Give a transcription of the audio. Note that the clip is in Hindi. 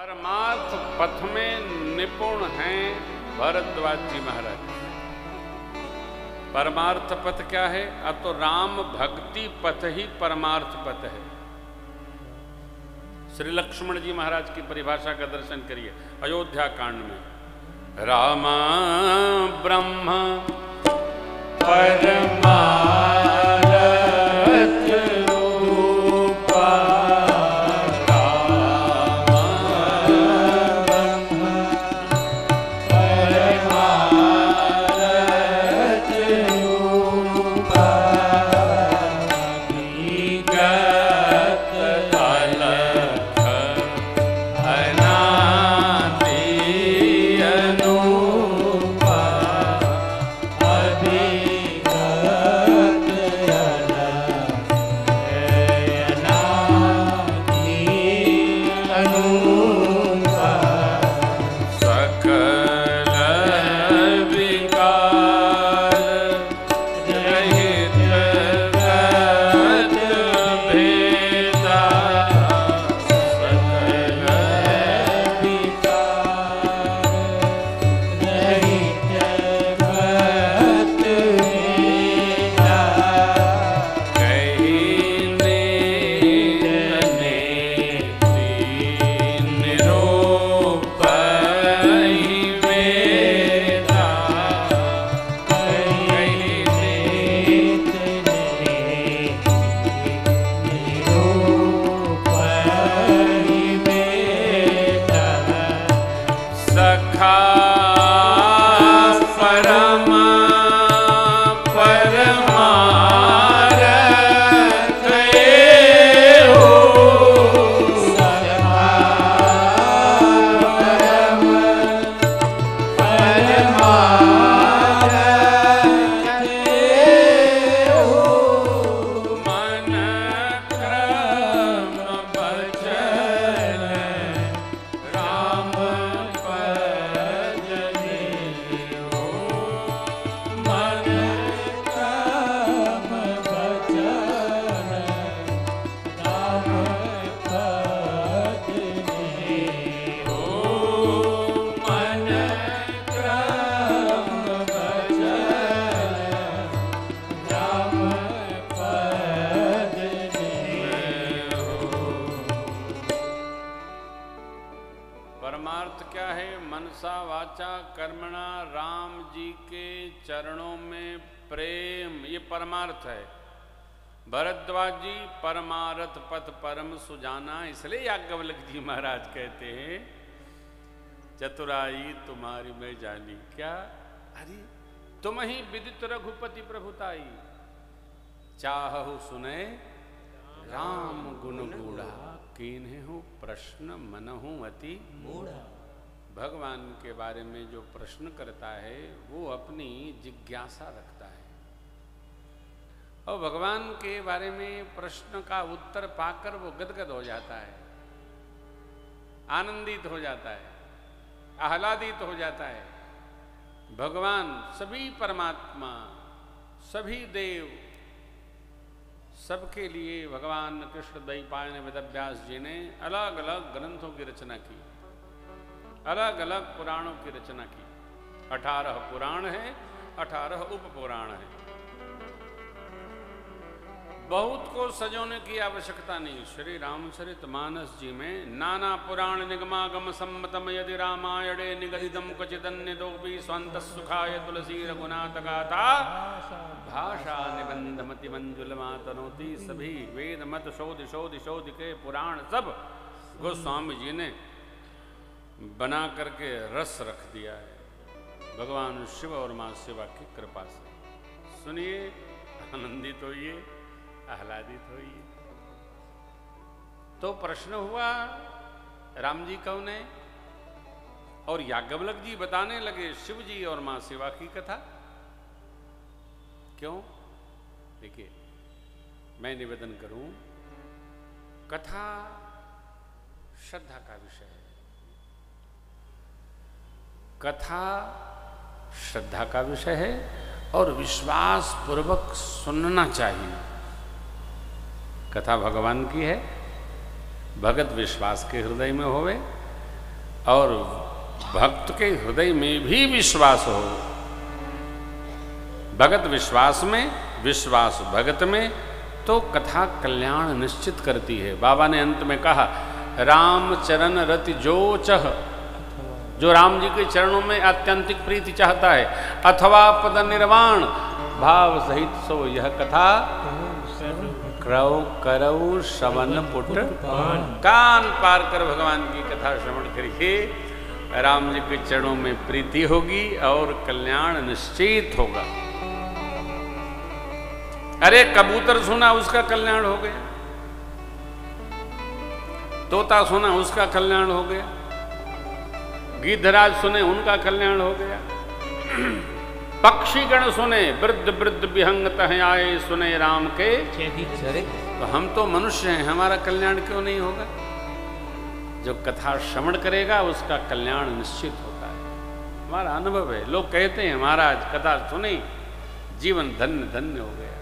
परमार्थ पथ में निपुण हैं भरद्वाज जी महाराज। परमार्थ पथ क्या है? अब तो राम भक्ति पथ ही परमार्थ पथ है। श्री लक्ष्मण जी महाराज की परिभाषा का दर्शन करिए अयोध्या कांड में। राम ब्रह्म परमार्थ भरद्वाज जी परमारथ पथ परम सुजाना। इसलिए याज्ञवल्क्य जी महाराज कहते हैं चतुराई तुम्हारी मैं जानी क्या। अरे तुम ही विदित रघुपति प्रभुताई, चाहु सुने राम गुण गूढ़ा, कीन्हे हूँ प्रश्न मनहु अति मूढ़ा। भगवान के बारे में जो प्रश्न करता है वो अपनी जिज्ञासा रखता है और भगवान के बारे में प्रश्न का उत्तर पाकर वो गदगद हो जाता है, आनंदित हो जाता है, आह्लादित हो जाता है। भगवान सभी परमात्मा, सभी देव, सबके लिए भगवान कृष्ण द्वैपायन वेदव्यास जी ने अलग अलग ग्रंथों की रचना की, अलग अलग पुराणों की रचना की। 18 पुराण है, 18 उप पुराण है। बहुत को सजोने की आवश्यकता नहीं। श्री रामचरितमानस जी में नाना पुराण निगमागम सम्मतम यदि रामायणे निगदितम क्वचिदन्य दोपि स्वांत सुखाय तुलसी रघुनाथ गाथा भाषा निबंध मति मंजुल मातनोति। सभी वेद मत शोध शोध शोध के पुराण सब गोस्वामी जी ने बना करके रस रख दिया है भगवान शिव और माँ शिवा की कृपा से। सुनिए, आनंदित होइए, आह्लादित होइए। तो प्रश्न हुआ राम जी कौन है? और याज्ञवल्क्य जी बताने लगे शिव जी और मां शिवा की कथा। क्यों? देखिए, मैं निवेदन करूं, कथा श्रद्धा का विषय है। कथा श्रद्धा का विषय है और विश्वास पूर्वक सुनना चाहिए। कथा भगवान की है, भगत विश्वास के हृदय में होवे और भक्त के हृदय में भी विश्वास हो, भगत विश्वास में, विश्वास भगत में, तो कथा कल्याण निश्चित करती है। बाबा ने अंत में कहा, राम चरण रति जो चह, जो राम जी के चरणों में आत्यंतिक प्रीति चाहता है, अथवा पद निर्वाण भाव सहित सो यह कथा क्रौ करऊ श्रवण पुट कान पार कर भगवान की कथा श्रवण करके राम जी के चरणों में प्रीति होगी और कल्याण निश्चित होगा। अरे कबूतर सुना उसका कल्याण हो गया, तोता सुना उसका कल्याण हो गया, गिद्धराज सुने उनका कल्याण हो गया, पक्षीगण सुने वृद्ध वृद्ध विहंगत हैं आए सुने राम के चरित। तो हम तो मनुष्य हैं, हमारा कल्याण क्यों नहीं होगा? जो कथा श्रवण करेगा उसका कल्याण निश्चित होता है। हमारा अनुभव है, लोग कहते हैं महाराज कथा सुनी जीवन धन्य धन्य हो गया।